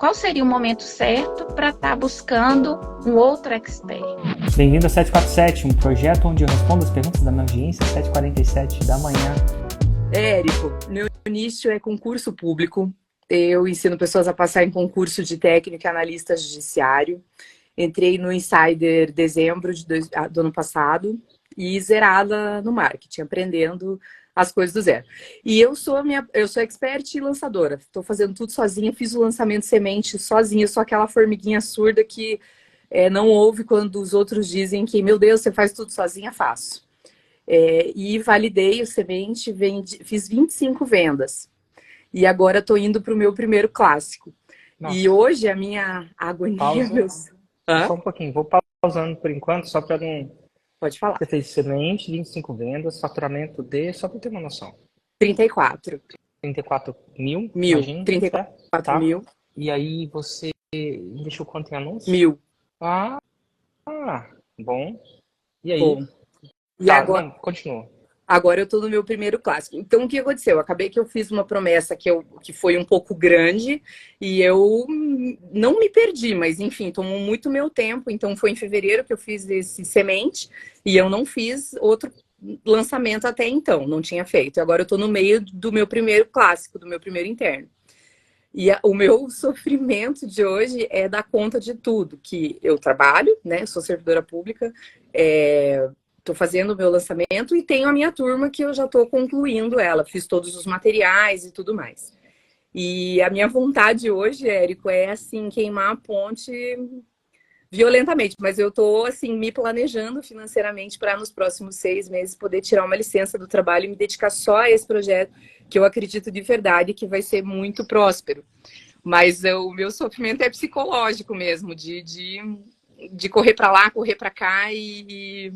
qual seria o momento certo para estar buscando um outro expert? Bem-vindo ao 747, um projeto onde eu respondo as perguntas da minha audiência às 7h47 da manhã. Érico, meu início é concurso público. Eu ensino pessoas a passar em concurso de técnico e analista judiciário. Entrei no Insider dezembro do ano passado e zerada no marketing, aprendendo as coisas do zero. E eu sou expert e lançadora. Estou fazendo tudo sozinha, fiz o lançamento semente sozinha, sou aquela formiguinha surda que não ouve quando os outros dizem que, meu Deus, você faz tudo sozinha, faço. E validei o semente, fiz 25 vendas. E agora estou indo para o meu primeiro clássico. Nossa. E hoje a minha agonia... Só um pouquinho, vou pausando por enquanto, só para não... Pode falar. Você fez semente, 25 vendas, faturamento de... Só para ter uma noção. 34. 34 mil? Mil. Imagina, 34 tá? mil. E aí você investiu quanto em anúncio? 1.000. Bom. E aí? Bom. E tá, agora... Não, continua. Agora eu estou no meu primeiro clássico. Então, o que aconteceu? Acabei que eu fiz uma promessa que foi um pouco grande e eu não me perdi, mas enfim, tomou muito meu tempo. Então, foi em fevereiro que eu fiz esse semente e eu não fiz outro lançamento até então, não tinha feito. Agora eu estou no meio do meu primeiro clássico, do meu primeiro interno. E o meu sofrimento de hoje é dar conta de tudo, que eu trabalho, né? Sou servidora pública, estou fazendo o meu lançamento e tenho a minha turma que eu já estou concluindo ela. Fiz todos os materiais e tudo mais. E a minha vontade hoje, Érico, é assim, queimar a ponte violentamente. Mas eu estou assim, me planejando financeiramente para nos próximos 6 meses poder tirar uma licença do trabalho e me dedicar só a esse projeto que eu acredito de verdade que vai ser muito próspero. Mas o meu sofrimento é psicológico mesmo, de correr para lá, correr para cá e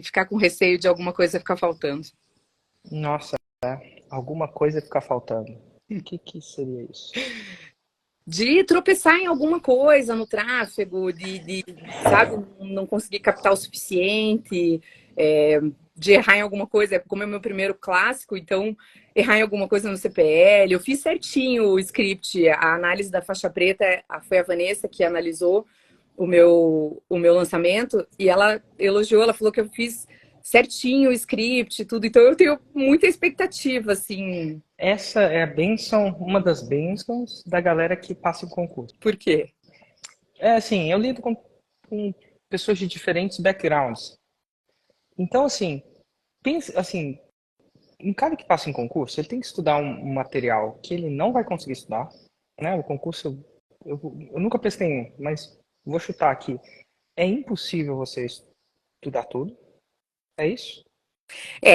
ficar com receio de alguma coisa ficar faltando. Nossa, alguma coisa ficar faltando. O que seria isso? De tropeçar em alguma coisa no tráfego, sabe, não conseguir captar o suficiente, de errar em alguma coisa. Como é o meu primeiro clássico, então errar em alguma coisa no CPL. Eu fiz certinho o script, a análise da faixa preta, foi a Vanessa que analisou o meu lançamento, e ela elogiou, ela falou que eu fiz certinho o script, tudo, então eu tenho muita expectativa, assim. Essa é a bênção, uma das bênçãos da galera que passa em concurso. Por quê? Assim, eu lido com pessoas de diferentes backgrounds. Então, assim, pensa, assim, um cara que passa em concurso, ele tem que estudar um material que ele não vai conseguir estudar, né? O concurso, eu nunca prestei em, mas vou chutar aqui. É impossível você estudar tudo. É isso?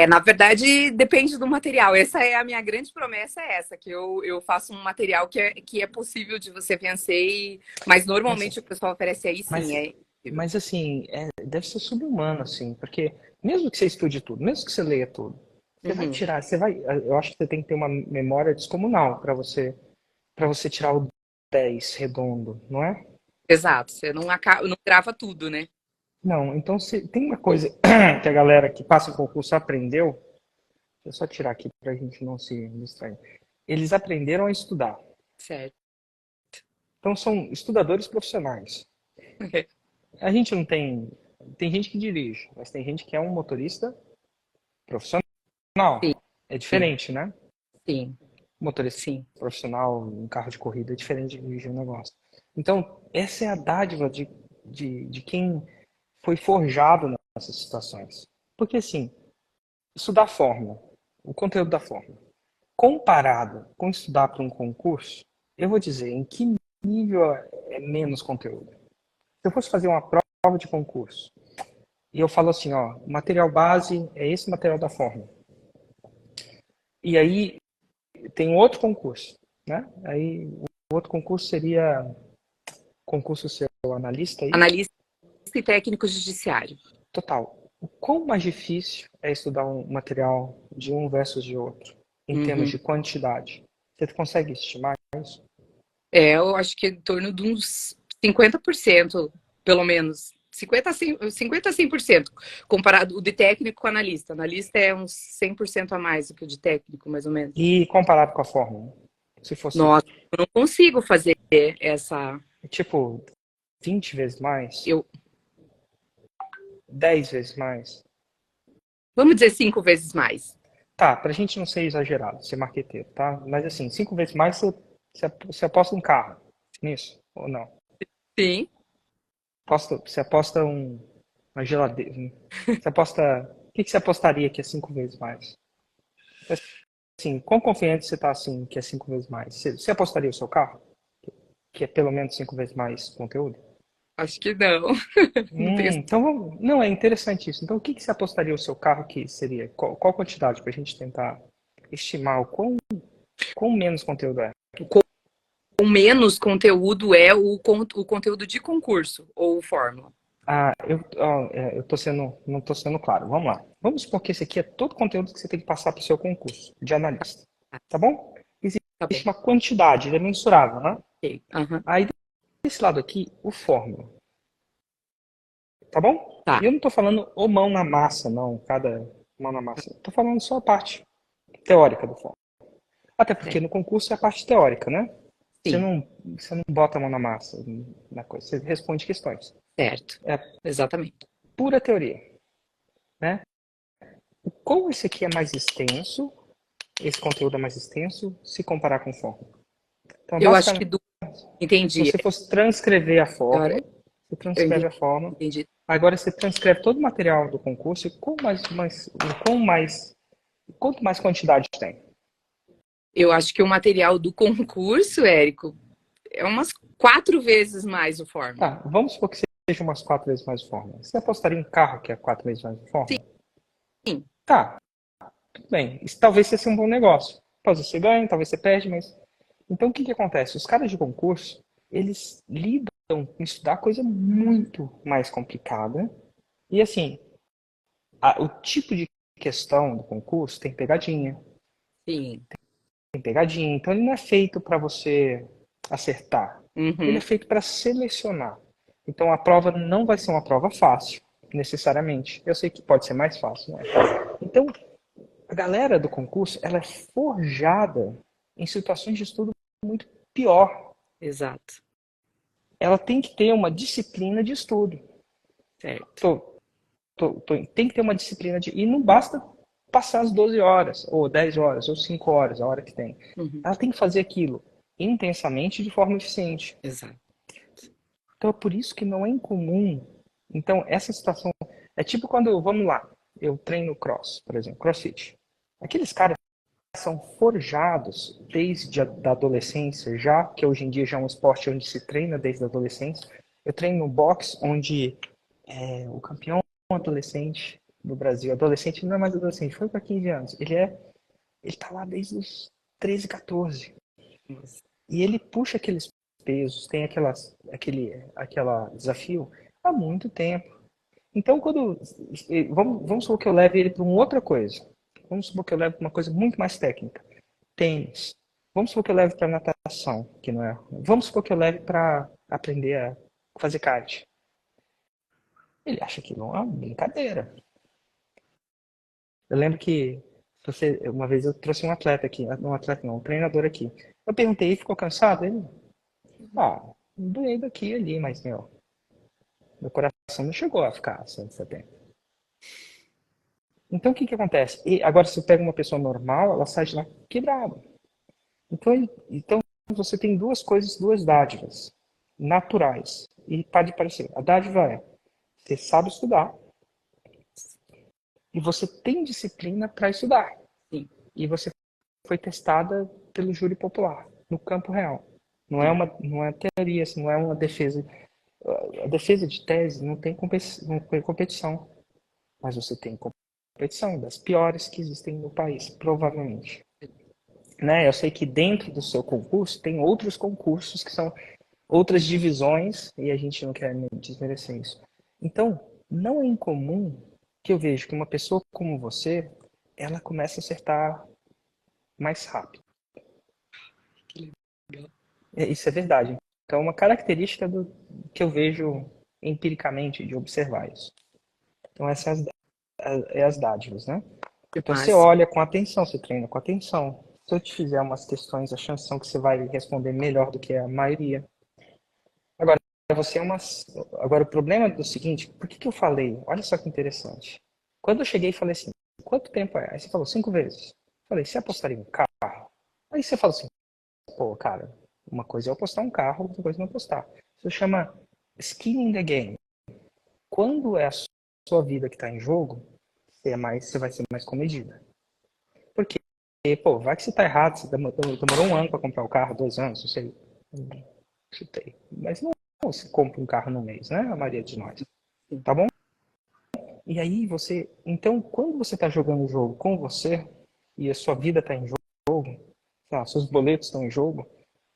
Na verdade, depende do material. Essa é a minha grande promessa, que eu faço um material que é possível de você vencer, mas normalmente o pessoal oferece aí sim. Mas assim, deve ser subhumano, assim, porque mesmo que você estude tudo, mesmo que você leia tudo, você vai tirar, eu acho que você tem que ter uma memória descomunal para você tirar o 10 redondo, não é? Exato, você não grava tudo, né? Não, então se tem uma coisa que a galera que passa em concurso aprendeu, deixa eu só tirar aqui pra gente não se distrair. Eles aprenderam a estudar. Certo. Então são estudadores profissionais. A gente não tem gente que dirige, mas tem gente que é um motorista profissional. Sim. É diferente, né? Sim. Motorista profissional, um carro de corrida é diferente de dirigir um negócio. Então, essa é a dádiva de quem foi forjado nessas situações. Porque, assim, estudar fórmula, o conteúdo da fórmula, comparado com estudar para um concurso, eu vou dizer em que nível é menos conteúdo. Se eu fosse fazer uma prova de concurso, e eu falo assim, ó, o material base é esse material da fórmula. E aí tem outro concurso, né? Aí o outro concurso seria concurso seu analista aí? Analista e técnico judiciário. Total. O quão mais difícil é estudar um material de um versus de outro, em termos de quantidade? Você consegue estimar isso? Eu acho que em torno de uns 50%, pelo menos. 50 a 100%, comparado o de técnico com analista. Analista é uns 100% a mais do que o de técnico, mais ou menos. E comparado com a fórmula? Se fosse, Nossa, eu não consigo fazer essa. tipo, 20 vezes mais, Eu, 10 vezes mais. vamos dizer 5 vezes mais. Tá, pra gente não ser exagerado, ser marqueteiro, tá? Mas assim, 5 vezes mais você aposta um carro nisso, ou não? Sim. Você aposta uma geladeira. Você aposta. O que você apostaria que é 5 vezes mais? Assim, quão confiante você tá assim que é 5 vezes mais? Você apostaria o seu carro? Que é pelo menos 5 vezes mais conteúdo? Acho que não. Não tenho. Então não, é interessante isso. Então o que você apostaria o seu carro que seria? Qual quantidade para a gente tentar estimar quão menos conteúdo é? Com menos conteúdo é o conteúdo de concurso ou fórmula. Ah, eu não tô sendo claro. Vamos lá. Vamos supor que esse aqui é todo o conteúdo que você tem que passar para o seu concurso de analista. Tá bom? Tá bom. Existe uma quantidade, ele é mensurável, né? Ok. Aham. Aí desse lado aqui, o fórmula. Tá bom? Tá. E eu não tô falando o mão na massa, não, cada mão na massa. Tô falando só a parte teórica do fórmula. Até porque É. no concurso é a parte teórica, né? Você Sim. não, você não bota a mão na massa na coisa, você responde questões. Certo. É Exatamente. pura teoria, né? Como esse aqui é mais extenso, esse conteúdo é mais extenso, se comparar com fórmula. Então, Eu acho que basicamente, do. se Entendi. você fosse transcrever a Agora fórmula, você eu transcreve entendi. a fórmula, Entendi. agora você transcreve todo o material do concurso e quanto mais quantidade tem. Eu acho que o material do concurso, Érico, é umas 4 vezes mais o fórmula. Tá, vamos supor que seja umas 4 vezes mais fórmula. Você apostaria em carro que é 4 vezes mais fórmula? Sim. Tá, tudo bem. Isso talvez seja um bom negócio. Talvez você ganhe, talvez você perde, mas... Então, o que que acontece? Os caras de concurso, eles lidam com estudar coisa muito mais complicada. E, assim, o tipo de questão do concurso Sim. tem pegadinha. Então, ele não é feito para você acertar. Ele é Uhum. feito para selecionar. Então, a prova não vai ser uma prova fácil, necessariamente. Eu sei que pode ser mais fácil, né? Então, a galera do concurso, ela é forjada em situações de estudo muito pior. Exato. Ela tem que ter uma disciplina de estudo. Certo. Tô, tem que ter uma disciplina de... E não basta passar as 12 horas, ou 10 horas, ou 5 horas, a hora que tem. Uhum. Ela tem que fazer aquilo intensamente de forma eficiente. Exato. Então é por isso que não é incomum. Então essa situação é tipo quando, vamos lá, eu treino cross, por exemplo, crossfit. Aqueles caras são forjados desde a da adolescência, já que hoje em dia já é um esporte onde se treina desde a adolescência. Eu treino no box, onde o campeão adolescente do Brasil, adolescente não é mais adolescente, foi para 15 anos. Ele tá lá desde os 13, 14. Nossa. E ele puxa aqueles pesos, tem aquela desafio há muito tempo. Então, vamos supor que eu leve ele para uma outra coisa. Vamos supor que eu leve para uma coisa muito mais técnica. Tênis. Vamos supor que eu leve para natação, que não é. Vamos supor que eu leve para aprender a fazer kart. Ele acha aquilo uma brincadeira. Eu lembro que uma vez eu trouxe um atleta aqui, um atleta não, um treinador aqui. Eu perguntei, ficou cansado? Ele, doei daqui e ali, mas meu coração não chegou a ficar 170. Então o que que acontece? E agora se você pega uma pessoa normal, ela sai de lá quebrada. Então você tem duas coisas, duas dádivas naturais. E pode parecer, a dádiva é, você sabe estudar e você tem disciplina para estudar. Sim. E você foi testada pelo júri popular, no campo real. Sim. Não é teoria, assim, não é uma defesa. A defesa de tese não tem competição, mas você tem competição das piores que existem no país, provavelmente. Né? Eu sei que dentro do seu concurso tem outros concursos que são outras divisões e a gente não quer desmerecer isso. Então, não é incomum que eu vejo que uma pessoa como você, ela começa a acertar mais rápido. Isso é verdade. Então, é uma característica que eu vejo empiricamente de observar isso. Então, essas é as dádivas, né? Que Então, você massa. olha com atenção, você treina com atenção, Se eu te fizer umas questões, a chance são que você vai responder melhor do que a maioria. Agora, você é uma. Agora, o problema é o seguinte, por que eu falei? Olha só que interessante. Quando eu cheguei e falei assim, quanto tempo é? Aí você falou 5 vezes. Falei, você apostaria em carro? Aí você falou assim, pô, cara, uma coisa é eu apostar um carro, outra coisa é não apostar. Isso chama skin in the game. Quando é a sua vida que está em jogo, você vai ser mais comedida. Porque, pô, vai que você tá errado, você demorou um ano para comprar o carro, 2 anos, não sei. Chutei. Mas não você compra um carro no mês, né? A maioria de nós. Tá bom? E aí você. Então, quando você tá jogando o jogo com você, e a sua vida tá em jogo, sei lá, seus boletos estão em jogo,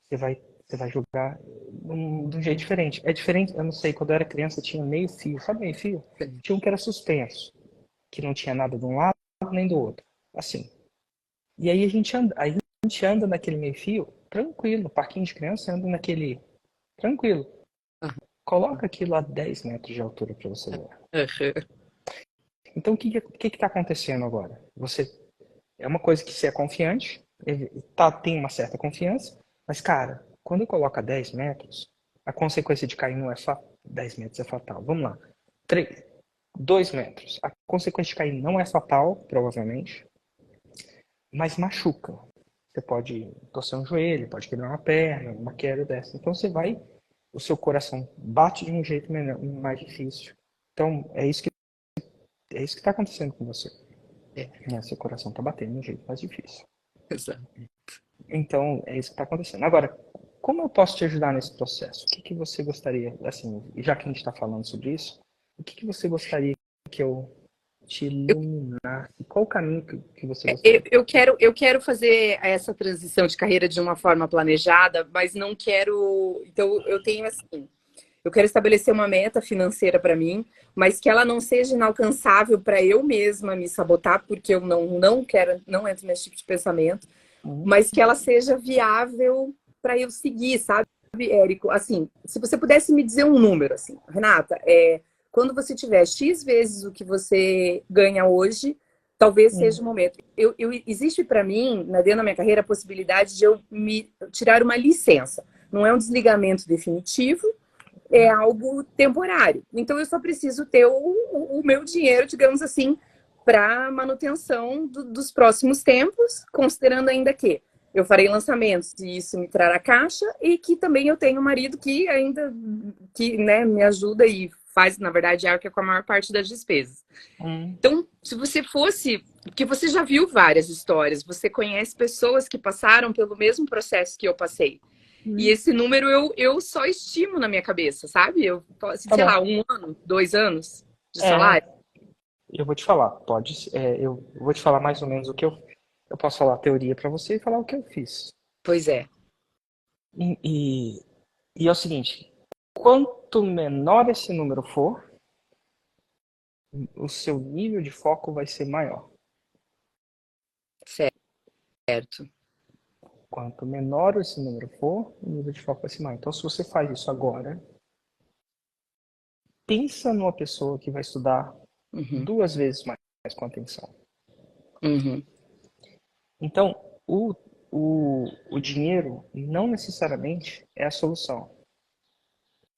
você vai jogar de um jeito diferente. É diferente, eu não sei, quando eu era criança tinha meio fio, sabe meio fio? Tinha um que era suspenso, que não tinha nada de um lado nem do outro. Assim. E aí a gente anda naquele meio fio tranquilo, no parquinho de criança anda naquele tranquilo. Coloca aquilo a 10 metros de altura para você ver. Então o que está acontecendo agora? Você é uma coisa que você é confiante, tem uma certa confiança, mas cara, quando eu coloco a 10 metros, a consequência de cair não é 10 metros é fatal. Vamos lá. 2 metros. A consequência de cair não é fatal, provavelmente, mas machuca. Você pode torcer um joelho, pode quebrar uma perna, uma queda dessa. Então o seu coração bate de um jeito mais difícil. Então é isso que está acontecendo com você. Seu coração está batendo de um jeito mais difícil. Exato. Então é isso que está acontecendo. Agora, como eu posso te ajudar nesse processo? O que você gostaria, assim, já que a gente está falando sobre isso, o que você gostaria que eu te iluminasse? Qual o caminho que você gostaria? Eu quero fazer essa transição de carreira de uma forma planejada, mas não quero. Então, eu tenho assim. Eu quero estabelecer uma meta financeira para mim, mas que ela não seja inalcançável para eu mesma me sabotar, porque eu não quero, não entro nesse tipo de pensamento, mas que ela seja viável para eu seguir, sabe, Érico? Assim, se você pudesse me dizer um número, assim, Renata, quando você tiver X vezes o que você ganha hoje, talvez seja o momento. Existe para mim, dentro da minha carreira, a possibilidade de eu me tirar uma licença. Não é um desligamento definitivo, é algo temporário. Então, eu só preciso ter o meu dinheiro, digamos assim, para manutenção dos próximos tempos, considerando ainda que eu farei lançamentos e isso me trará caixa, e que também eu tenho um marido que ainda né, me ajuda e faz, na verdade, arca com a maior parte das despesas. Então, se você fosse... Porque você já viu várias histórias, você conhece pessoas que passaram pelo mesmo processo que eu passei. E esse número eu só estimo na minha cabeça, sabe? Eu posso, sei lá, 1 ano, 2 anos de salário. Eu vou te falar, eu vou te falar mais ou menos o que eu posso falar a teoria para você e falar o que eu fiz. Pois é. E é o seguinte, quanto menor esse número for, o seu nível de foco vai ser maior. Certo. Quanto menor esse número for, o nível de foco vai ser maior. Então, se você faz isso agora, pensa numa pessoa que vai estudar 2 vezes mais com atenção. Então, o dinheiro não necessariamente é a solução.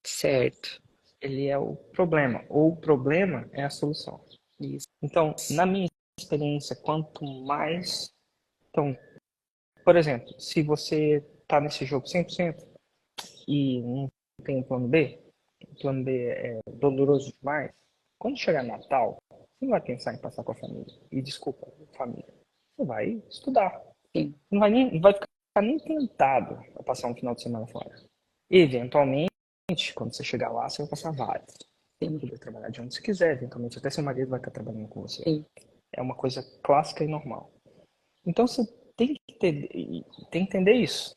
Certo. Ele é o problema, ou o problema é a solução. Isso. Então, na minha experiência, quanto mais... Então, por exemplo, se você está nesse jogo 100% e não tem um plano B, o plano B é doloroso demais, quando chegar Natal, você não vai pensar em passar com a família. E desculpa, família. Você vai estudar. Sim. Não vai ficar nem tentado a passar um final de semana fora. Eventualmente, quando você chegar lá, você vai passar vários. Você vai poder trabalhar de onde você quiser, eventualmente até seu marido vai estar trabalhando com você. Sim. É uma coisa clássica e normal. Então você tem que entender isso.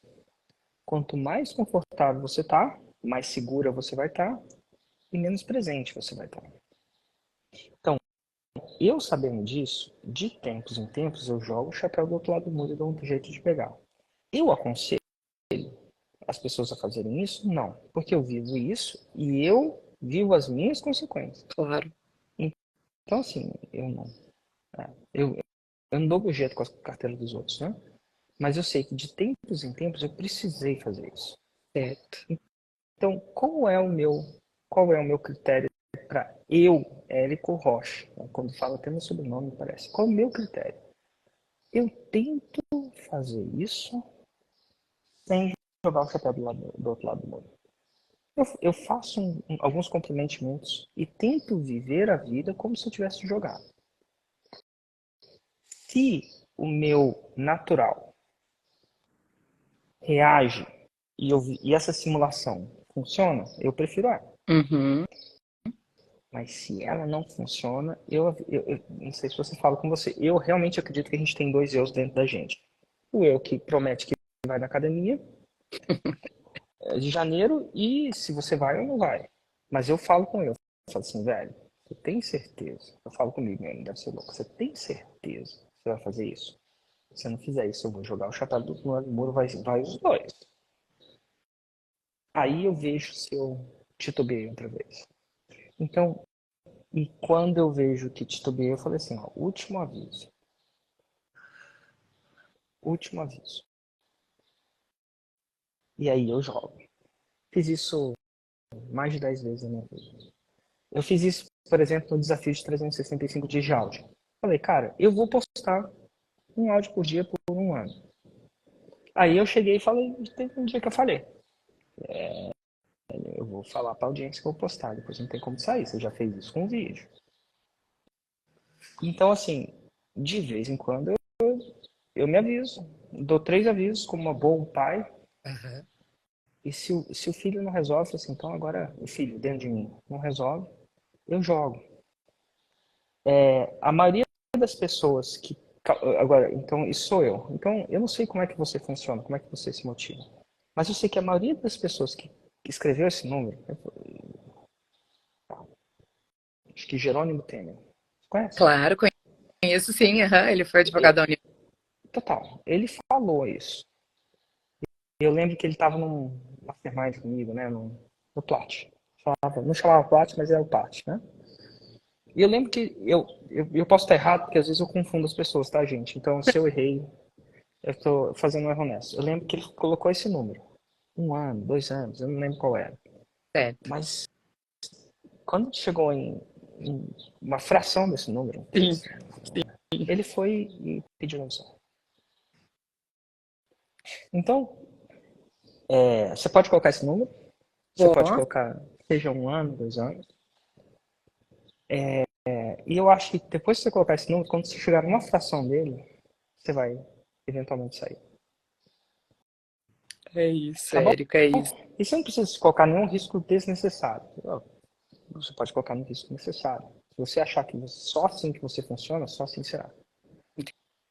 Quanto mais confortável você está, mais segura você vai estar e menos presente você vai estar. Então, eu sabendo disso, de tempos em tempos eu jogo o chapéu do outro lado do mundo e dou um jeito de pegar. Eu aconselho as pessoas a fazerem isso? Não, porque eu vivo isso e eu vivo as minhas consequências. Claro. Então, assim, eu não dou jeito com a carteira dos outros, né? Mas eu sei que de tempos em tempos eu precisei fazer isso. Certo. Então, qual é o meu critério para eu, Érico Rocha? Quando falo até meu sobrenome, parece. Qual é o meu critério? Eu tento fazer isso sem jogar o chapéu do outro lado do mundo. Eu faço alguns comprometimentos e tento viver a vida como se eu tivesse jogado. Se o meu natural reage e essa simulação funciona, eu prefiro ela. Uhum. Mas se ela não funciona, eu não sei se você fala com você, eu realmente acredito que a gente tem dois eus dentro da gente. O eu que promete que vai na academia de janeiro e se você vai ou não vai. Mas eu falo com ele, eu falo assim, velho, você tem certeza? Eu falo comigo mesmo, deve ser louco. Você tem certeza que você vai fazer isso? Se você não fizer isso, eu vou jogar o chapéu do muro, vai os dois. Aí eu vejo se eu titubeei outra vez. Então, e quando eu vejo que titubeei, eu falei assim, ó, último aviso. Último aviso. E aí eu jogo. Fiz isso mais de 10 vezes na minha vida. Eu fiz isso, por exemplo, no desafio de 365 dias de áudio. Falei, cara, eu vou postar um áudio por dia por um ano. Aí eu cheguei e falei, teve um dia que eu falei, eu vou falar pra audiência que eu vou postar, depois não tem como sair, você já fez isso com um vídeo. Então, assim, de vez em quando eu me aviso, dou 3 avisos como um bom pai, Uhum. e se o filho não resolve, assim, então agora o filho dentro de mim não resolve, eu jogo. A maioria das pessoas que. Agora, então, isso sou eu. Então, eu não sei como é que você funciona, como é que você se motiva. Mas eu sei que a maioria das pessoas que escreveu esse número, acho que Jerônimo Temer, conhece? Claro, conheço sim. Uhum. Ele foi advogado E- da União. Total. Ele falou isso. Eu lembro que ele estava num mastermind comigo, né? No Plat. Não chamava Plat, mas era o Plat, né? E eu lembro que eu posso estar errado, porque às vezes eu confundo as pessoas, tá, gente? Então, se eu errei, eu estou fazendo um erro nessa. Eu lembro que ele colocou esse número. 1 ano, 2 anos, eu não lembro qual era. Certo. Mas quando chegou em uma fração desse número, Sim, sim. ele foi e pediu demissão. Então, você pode colocar esse número, você pode Bom, colocar, seja 1 ano, 2 anos. E eu acho que depois que você colocar esse número, quando você chegar numa fração dele, você vai eventualmente sair. é isso, Tá bom? Érico, é isso. E você não precisa colocar nenhum risco desnecessário. Você pode colocar no risco necessário. Se você achar que só assim que você funciona, só assim será.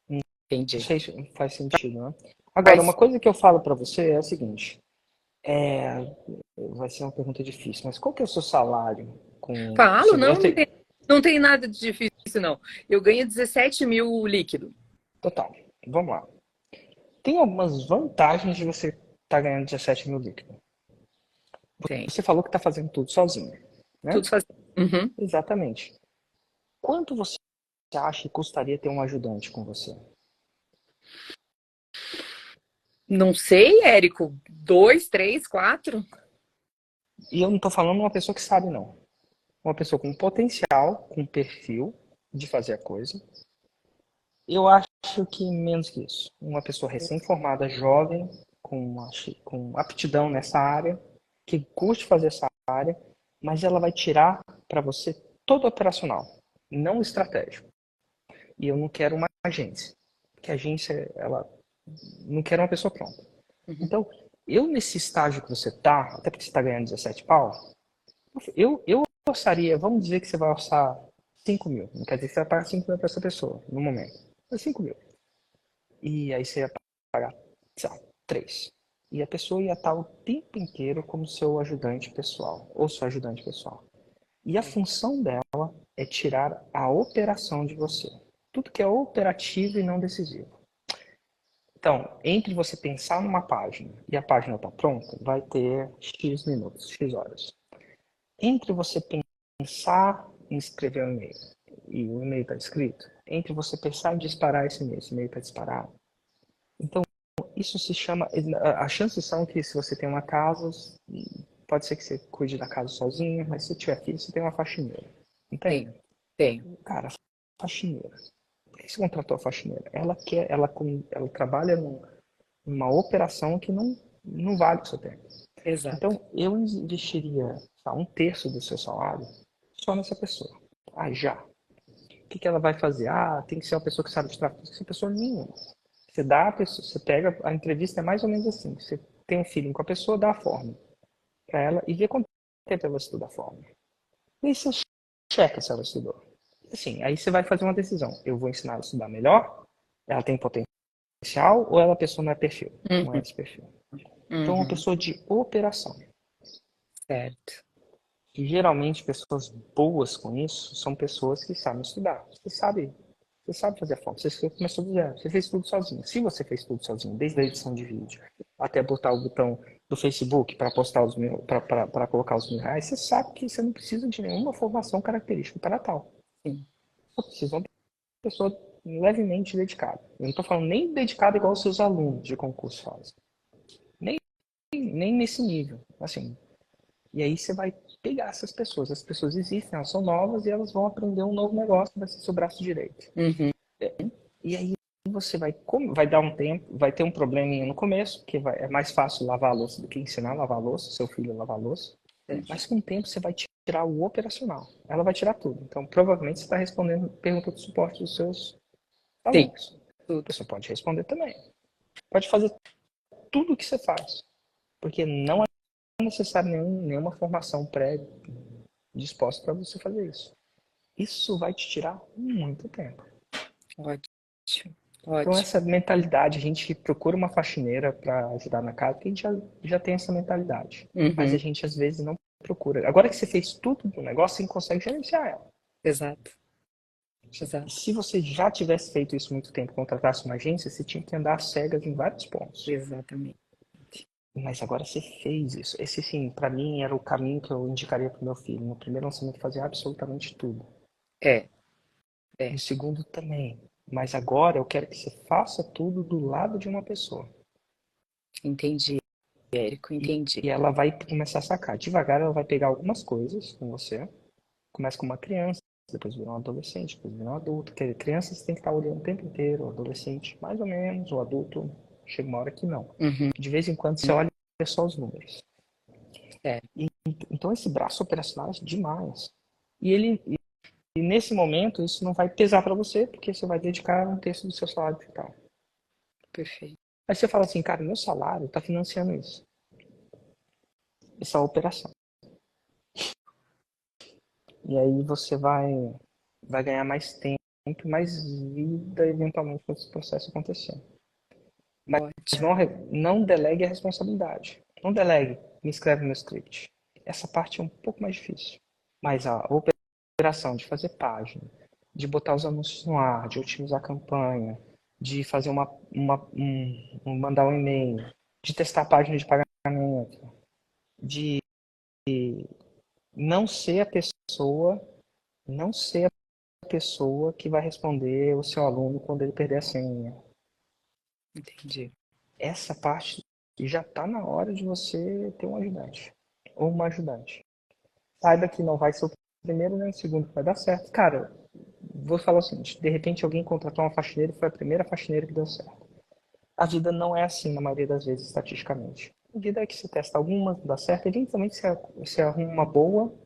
Não Entendi. sei se faz sentido, né? Agora, uma Mas coisa que eu falo para você é a seguinte: é, vai ser uma pergunta difícil, mas qual que é o seu salário com? falo, Eu não, tenho, não tem nada de difícil, não. Eu ganho 17 mil líquido. total. Vamos lá. Tem algumas vantagens de você estar ganhando 17 mil líquido. Tem. Você falou que está fazendo tudo sozinho, né? Tudo faz. Uhum. Exatamente. Quanto você acha que custaria ter um ajudante com você? Não sei, Érico. 2, 3, 4? E eu não estou falando uma pessoa que sabe, não. Uma pessoa com potencial, com perfil de fazer a coisa. Eu acho que menos que isso. Uma pessoa recém-formada, jovem, com aptidão nessa área, que curte fazer essa área, mas ela vai tirar para você todo operacional, não estratégico. E eu não quero uma agência, porque a agência, ela não quer uma pessoa pronta. Uhum. Então, eu nesse estágio que você tá, até porque você está ganhando 17 pau, eu orçaria, vamos dizer que você vai orçar 5 mil. Não quer dizer que você vai pagar 5 mil para essa pessoa, no momento. Mas 5 mil. E aí você ia pagar, sei lá, 3. E a pessoa ia estar o tempo inteiro como seu ajudante pessoal, ou seu ajudante pessoal. E a função dela é tirar a operação de você. Tudo que é operativo e não decisivo. Então, entre você pensar numa página e a página está pronta, vai ter X minutos, X horas. Entre você pensar em escrever um e-mail e o e-mail está escrito, entre você pensar em disparar esse e-mail está disparado. Então, Isso se chama. As chances são que se você tem uma casa, pode ser que você cuide da casa sozinho, mas se tiver filho, você tem uma faxineira. Entende? Tenho. Cara, faxineira. Por que você contratou a faxineira? Ela trabalha numa operação que não vale o seu tempo. Exato. Então, eu investiria, tá, um terço do seu salário só nessa pessoa. Ah, já. O que ela vai fazer? Ah, tem que ser uma pessoa que sabe de tráfego. Tem que ser pessoa nenhuma. Você dá a pessoa, você pega a entrevista, é mais ou menos assim. Você tem um feeling com a pessoa, dá a forma para ela e vê quanto tempo ela estuda a forma. E aí você checa se ela estudou. Assim, aí você vai fazer uma decisão. Eu vou ensinar ela a estudar melhor? Ela tem potencial ou ela a pessoa não é perfil? Não é esse perfil. Então, uma pessoa de operação. Certo. E geralmente pessoas boas com isso são pessoas que sabem estudar. Você sabe fazer a forma. Você começou do zero. Você fez tudo sozinho. Se você fez tudo sozinho, desde a edição de vídeo até botar o botão do Facebook para postar para colocar os R$ 1.000, você sabe que você não precisa de nenhuma formação característica para tal. Sim. Só precisa de uma pessoa levemente dedicada. Eu não estou falando nem dedicada igual os seus alunos de concurso fazem. Nem nesse nível. Assim, e aí você vai pegar essas pessoas. As pessoas existem, elas são novas e elas vão aprender um novo negócio que vai ser seu braço direito. E aí você vai dar um tempo, vai ter um probleminha no começo, porque é mais fácil lavar a louça do que ensinar a lavar a louça, seu filho a lavar a louça. Mas com o tempo você vai tirar o operacional. Ela vai tirar tudo. Então, provavelmente você está respondendo pergunta de suporte dos seus alunos. Tudo. Você pode responder também. Pode fazer tudo o que você faz. Porque não é necessário nenhuma formação disposta para você fazer isso. Isso vai te tirar muito tempo. Ótimo. Então, essa mentalidade, a gente procura uma faxineira para ajudar na casa, porque a gente já tem essa mentalidade. Mas a gente, às vezes, não procura. Agora que você fez tudo do negócio, você consegue gerenciar ela. Exato. Se você já tivesse feito isso muito tempo, contratasse uma agência, você tinha que andar às cegas em vários pontos. Exatamente. Mas agora você fez isso. Esse, sim, para mim, era o caminho que eu indicaria para o meu filho. No primeiro lançamento, fazer absolutamente tudo. No segundo, também. Mas agora eu quero que você faça tudo do lado de uma pessoa. Entendi, Érico, entendi. E ela vai começar a sacar. Devagar, ela vai pegar algumas coisas com você. Começa com uma criança, depois vira um adolescente, depois vira um adulto. Quer dizer, criança você tem que estar olhando o tempo inteiro. O adolescente, mais ou menos. O adulto, chega uma hora que não. De vez em quando, você olha só os números. Então, esse braço operacional é demais. E nesse momento, isso não vai pesar para você, porque você vai dedicar um terço do seu salário total. Perfeito. Aí você fala assim, cara, meu salário está financiando isso. Essa operação. E aí você vai ganhar mais tempo, mais vida, eventualmente, quando esse processo acontecer. Mas não delegue a responsabilidade. Não delegue, me escreve no script. Essa parte é um pouco mais difícil. Mas a operação de fazer página, de botar os anúncios no ar, de otimizar a campanha, de fazer mandar um e-mail, de testar a página de pagamento, de não ser a pessoa que vai responder o seu aluno quando ele perder a senha. Entendi. Essa parte já está na hora de você ter um ajudante ou uma ajudante. Saiba que não vai ser o primeiro nem o segundo que vai dar certo. Cara, vou falar o seguinte, de repente alguém contratou uma faxineira e foi a primeira faxineira que deu certo. A vida não é assim na maioria das vezes, estatisticamente. A vida é que você testa alguma, dá certo, eventualmente você arruma uma boa,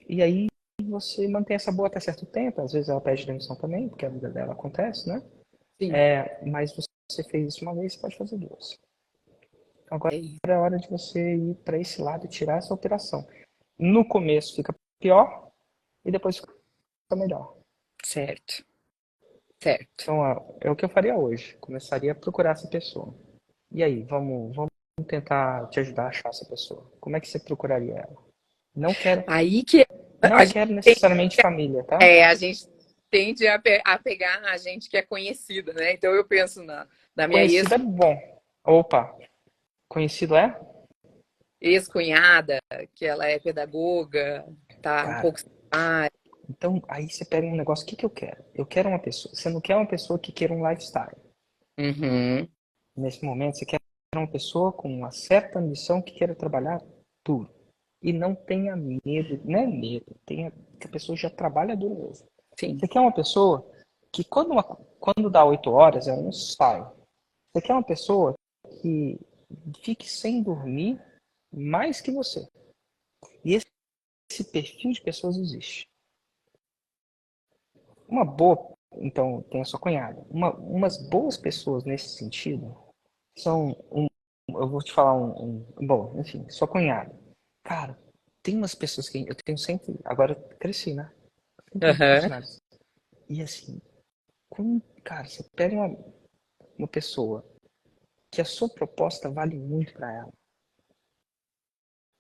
e aí você mantém essa boa até certo tempo. Às vezes ela pede demissão também, porque a vida dela acontece, né? Sim. Mas você fez isso uma vez, você pode fazer duas. Agora é a hora de você ir para esse lado e tirar essa operação. No começo fica pior e depois fica melhor. Certo. Então, é o que eu faria hoje. Começaria a procurar essa pessoa. E aí, vamos tentar te ajudar a achar essa pessoa. Como é que você procuraria ela? Não quero necessariamente família, tá? A gente tende a pegar a gente que é conhecida, né? Então eu penso na minha Conhecido é bom. Opa, conhecido é? ex-cunhada, que ela é pedagoga, tá um pouco... Então, aí você pega um negócio, o que eu quero? Eu quero uma pessoa. Você não quer uma pessoa que queira um lifestyle. Nesse momento, você quer uma pessoa com uma certa ambição que queira trabalhar duro. E não tenha medo, não é medo, que a pessoa já trabalha duro mesmo. Sim. Você quer uma pessoa que quando dá 8 horas, ela não sai. Você quer uma pessoa que fique sem dormir mais que você. E esse perfil de pessoas existe. Uma boa, então, tem a sua cunhada. Umas boas pessoas nesse sentido são eu vou te falar bom, enfim, sua cunhada. Cara, tem umas pessoas que eu tenho sempre, agora eu cresci, né? Sempre Aham. funcionários. E assim, cara, você pega uma pessoa que a sua proposta vale muito para ela,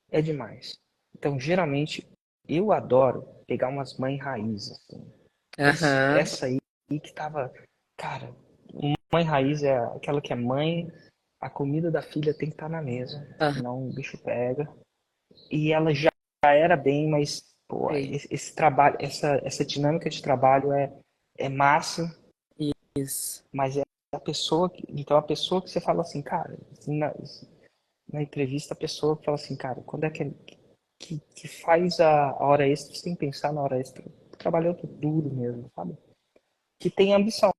é demais. Então, geralmente, eu adoro pegar umas mães raiz, assim. Aham. Essa aí que tava, cara, mãe raiz é aquela que é mãe, a comida da filha tem que estar na mesa, Aham. senão o bicho pega. E ela já era bem, mas pô, Sei. esse trabalho, essa dinâmica de trabalho é massa, Isso. mas é então a pessoa que você fala assim, cara, assim, na entrevista a pessoa que fala assim, cara, quando é que faz a hora extra, você tem que pensar na hora extra, trabalhando duro mesmo, sabe? Que tem ambição,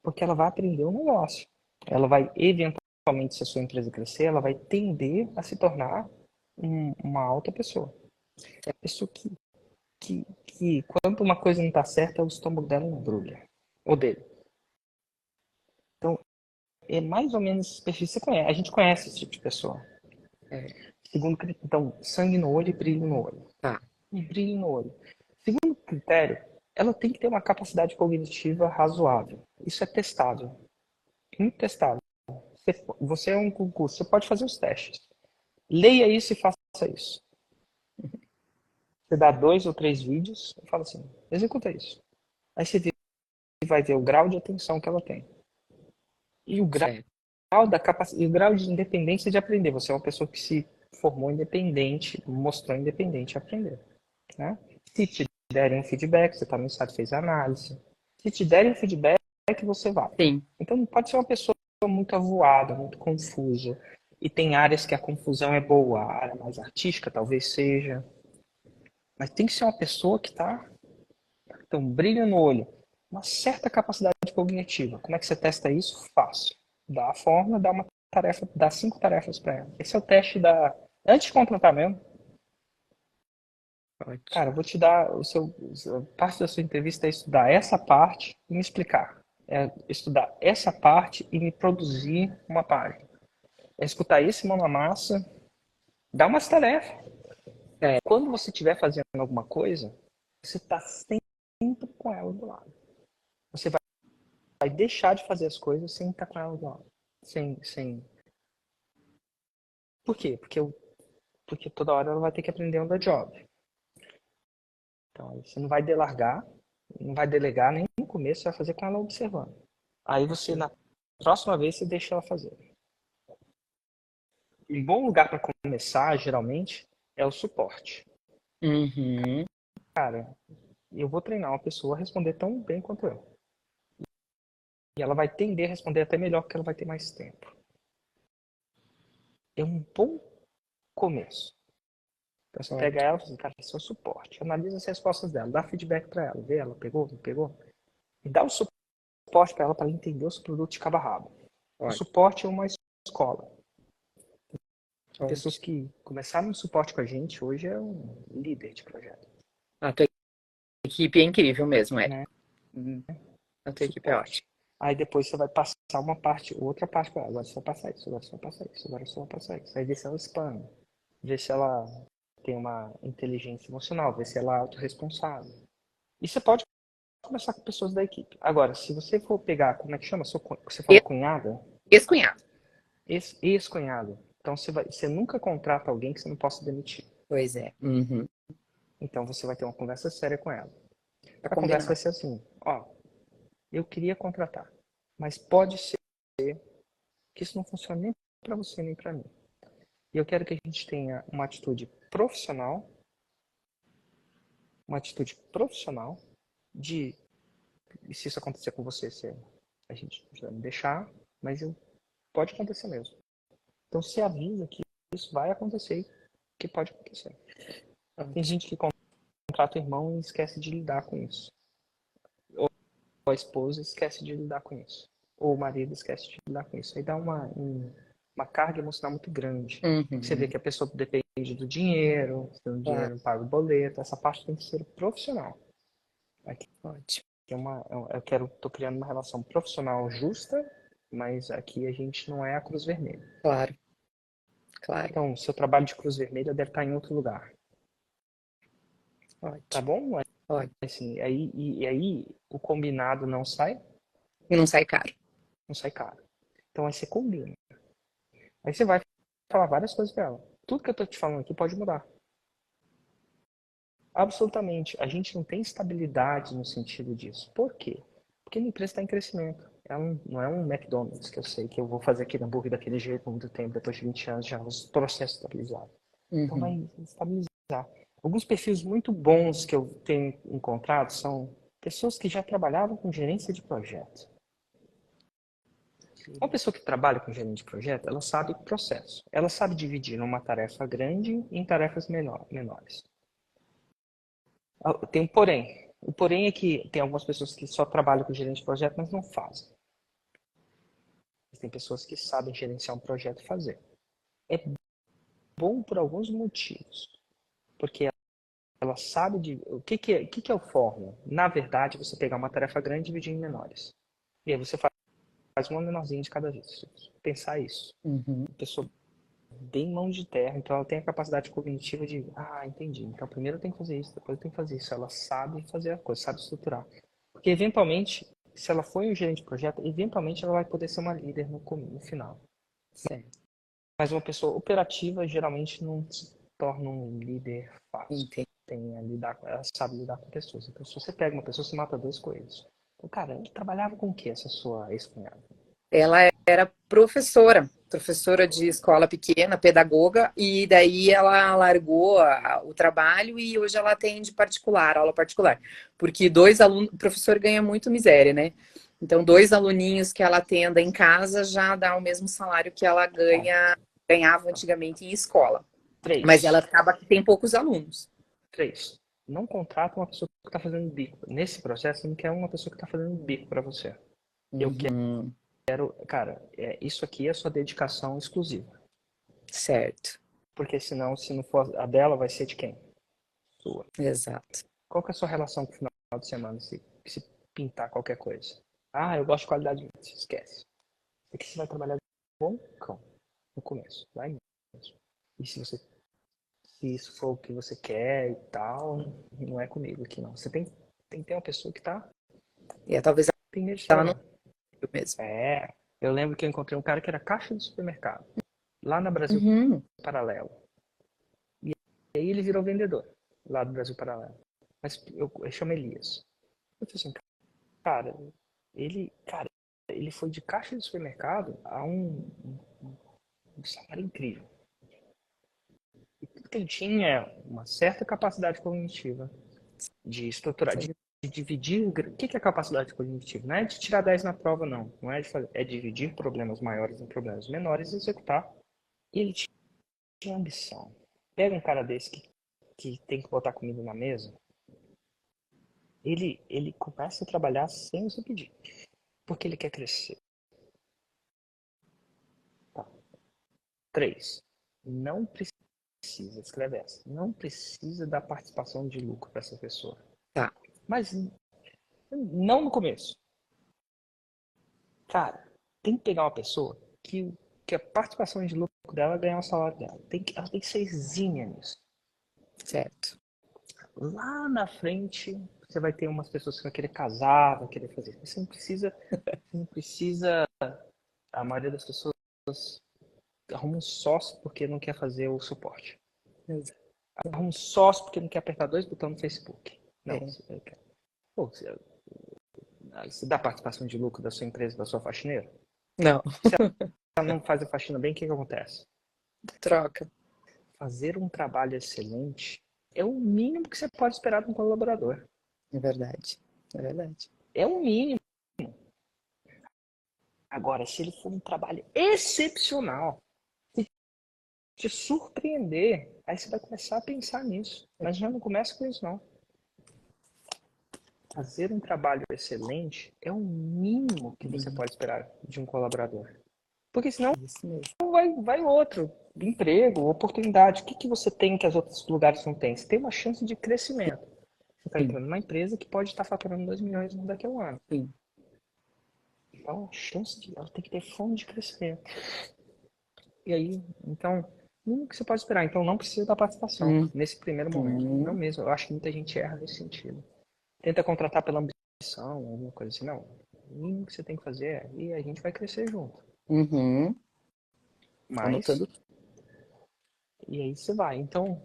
porque ela vai aprender um negócio. Ela vai, eventualmente, se a sua empresa crescer, ela vai tender a se tornar uma alta pessoa. É a pessoa que quando uma coisa não está certa, o estômago dela embrulha. Ou dele. Então, é mais ou menos esse perfil. A gente conhece esse tipo de pessoa. É. Segundo critério, então, sangue no olho e brilho no olho. Tá. E brilho no olho. Segundo critério, ela tem que ter uma capacidade cognitiva razoável. Isso é testável. Muito testável. Você é um concurso, você pode fazer os testes. Leia isso e faça isso. Você dá 2 ou 3 vídeos e fala assim, executa isso. Aí você vai ver o grau de atenção que ela tem. E o grau Certo. e o grau de independência de aprender. Você é uma pessoa que se formou independente, mostrou independente a aprender. Né? Se te derem um feedback, você também sabe, fez a análise. Se te derem um feedback, você vai. Sim. Então não pode ser uma pessoa muito avoada, muito confusa. E tem áreas que a confusão é boa, a área mais artística talvez seja. Mas tem que ser uma pessoa que está. Então, brilho no olho, uma certa capacidade cognitiva. Como é que você testa isso? Fácil. Dá a forma, dá uma tarefa, dá 5 tarefas para ela. Esse é o teste da. Antes de contratar mesmo, cara, eu Ótimo. vou te dar parte da sua entrevista é estudar essa parte e me explicar. É estudar essa parte e me produzir uma página. É escutar esse mão na massa, dar umas tarefas. É. Quando você estiver fazendo alguma coisa, você está sempre com ela do lado. Você vai deixar de fazer as coisas sem estar com ela do lado. Sem. Por quê? Porque toda hora ela vai ter que aprender on the job. Então, aí você não vai delargar, não vai delegar nem no começo, você vai fazer com ela observando. Aí você, na próxima vez, você deixa ela fazer. Um bom lugar para começar, geralmente, é o suporte. Uhum. Cara, eu vou treinar uma pessoa a responder tão bem quanto eu. E ela vai tender a responder até melhor porque ela vai ter mais tempo. É um bom começo. Então você pega ela e fala assim, cara, esse é o suporte. Analisa as respostas dela, dá feedback para ela, vê ela pegou, não pegou. E dá o suporte para ela para ela entender o seu produto de cabo a rabo. O Ótimo. suporte é uma escola. Ótimo. Pessoas que começaram no suporte com a gente hoje é um líder de projeto. A tua equipe é incrível mesmo, é. Né? A tua equipe é ótima. Suporte. Aí depois você vai passar outra parte para ela. Agora você vai passar isso, agora você vai passar isso, agora você vai passar isso. Aí vê se ela expande, vê se ela tem uma inteligência emocional, vê se ela é autorresponsável. E você pode começar com pessoas da equipe. Agora, se você for pegar, como é que chama? Você falou cunhada? Ex-cunhado. Ex-cunhada. Então você nunca contrata alguém que você não possa demitir. Pois é. Uhum. Então você vai ter uma conversa séria com ela. Pra A conversa combinar. vai ser assim, ó, eu queria contratar, mas pode ser que isso não funcione nem para você nem para mim. E eu quero que a gente tenha uma atitude profissional de, e se isso acontecer com você, a gente vai me deixar, mas eu Pode acontecer mesmo. Então se avisa que isso vai acontecer, que pode acontecer. Tem gente que contrata o irmão e esquece de lidar com isso. Ou a esposa esquece de lidar com isso. Ou o marido esquece de lidar com isso. Aí dá uma carga emocional muito grande. Você vê que a pessoa depende do dinheiro, se o dinheiro paga o boleto, essa parte tem que ser profissional. Aqui, Ótimo. tô criando uma relação profissional justa, mas aqui a gente não é a Cruz Vermelha. Claro. Claro. Então, seu trabalho de Cruz Vermelha deve estar em outro lugar. Ótimo. Tá bom? Ótimo. Assim, aí o combinado não sai? E não sai caro. Não sai caro. Então aí você combina. Aí você vai falar várias coisas pra ela. Tudo que eu tô te falando aqui pode mudar. Absolutamente. A gente não tem estabilidade no sentido disso. Por quê? Porque a empresa está em crescimento. Não é um McDonald's que eu sei que eu vou fazer aquele hambúrguer daquele jeito por muito tempo, depois de 20 anos já os processos estabilizados. Então vai estabilizar. Alguns perfis muito bons que eu tenho encontrado são pessoas que já trabalhavam com gerência de projeto. Uma pessoa que trabalha com gerente de projeto, ela sabe o processo. Ela sabe dividir uma tarefa grande em tarefas menores. Tem um porém. O porém é que tem algumas pessoas que só trabalham com gerente de projeto, mas não fazem. Tem pessoas que sabem gerenciar um projeto e fazer. É bom por alguns motivos. Porque ela sabe o que é o fórmula. Na verdade, você pegar uma tarefa grande e dividir em menores. E aí você faz uma menorzinha de cada vez. Pensar isso. A pessoa bem mão de terra, então ela tem a capacidade cognitiva de, entendi, então primeiro eu tenho que fazer isso, depois eu tenho que fazer isso. Ela sabe fazer a coisa, sabe estruturar. Porque eventualmente, se ela for um gerente de projeto, eventualmente ela vai poder ser uma líder no final. Certo. Mas uma pessoa operativa geralmente não se torna um líder fácil. Entendi. Ela sabe lidar com pessoas. Então se você pega uma pessoa, você mata dois coelhos. Então, cara, ele trabalhava com o que essa sua ex-cunhada? Ela era professora de escola pequena, pedagoga, e daí ela largou o trabalho e hoje ela atende particular, aula particular. Porque dois alunos, o professor ganha muito miséria, né? Então, dois aluninhos que ela atenda em casa já dá o mesmo salário que ela ganhava antigamente em escola. 3. Mas ela acaba que tem poucos alunos. 3. Não contrata uma pessoa que está fazendo bico. Nesse processo, você não quer uma pessoa que está fazendo bico para você. Eu quero, cara, isso aqui é a sua dedicação exclusiva. Certo. Porque senão, se não for a dela, vai ser de quem? Sua. Exato. Qual que é a sua relação com o final de semana, se pintar qualquer coisa? Eu gosto de qualidade de vida. Esquece. Aqui você vai trabalhar de bom cão no começo. Vai mesmo. E se isso for o que você quer e tal, não é comigo aqui não. Você tem que ter uma pessoa que tá... E talvez tem medo de ela não trabalhar. mesmo. Eu lembro que eu encontrei um cara que era caixa do supermercado, lá na Brasil Paralelo. E aí ele virou vendedor, lá do Brasil Paralelo. Mas eu chamo Elias. Eu falei assim, cara, ele foi de caixa de supermercado a um salário incrível. E tudo que ele tinha é uma certa capacidade cognitiva de estruturar, de dividir. O que é capacidade cognitiva? Não é de tirar 10 na prova, não. Não é de fazer, é dividir problemas maiores em problemas menores e executar. E ele tinha ambição. Pega um cara desse que tem que botar comida na mesa, ele começa a trabalhar sem você pedir. Porque ele quer crescer. Tá. 3. Não precisa, escreve essa. Não precisa da participação de lucro para essa pessoa. Tá. Mas não no começo. Cara, tem que pegar uma pessoa que a participação de lucro dela é ganhar o salário dela. Ela tem que ser exímia nisso. Certo. Lá na frente, você vai ter umas pessoas que vão querer casar, vão querer fazer. Você não precisa. A maioria das pessoas arruma um sócio porque não quer fazer o suporte. Arruma um sócio porque não quer apertar 2 botões no Facebook. Não, você quer. Pô, você dá participação de lucro da sua empresa, da sua faxineira? Não. Se ela não faz a faxina bem, o que acontece? Troca. Fazer um trabalho excelente é o mínimo que você pode esperar de um colaborador. É verdade. É verdade. É o mínimo. Agora, se ele for um trabalho excepcional, se te surpreender, aí você vai começar a pensar nisso. Mas já não começa com isso, não. Fazer um trabalho excelente é o mínimo que você pode esperar de um colaborador. Porque senão Isso mesmo. vai outro emprego, oportunidade. O que você tem que os outros lugares não têm? Você tem uma chance de crescimento. Você está entrando numa empresa que pode estar faturando 2 milhões daqui a um ano. Sim. Então, a chance de ela tem que ter fome de crescimento. E aí, então, o mínimo que você pode esperar. Então, não precisa da participação nesse primeiro momento. Não mesmo. Eu acho que muita gente erra nesse sentido. Tenta contratar pela ambição, alguma coisa assim. Não. O mínimo que você tem que fazer é, e a gente vai crescer junto. Uhum. Mas, Anotando. e aí você vai. Então,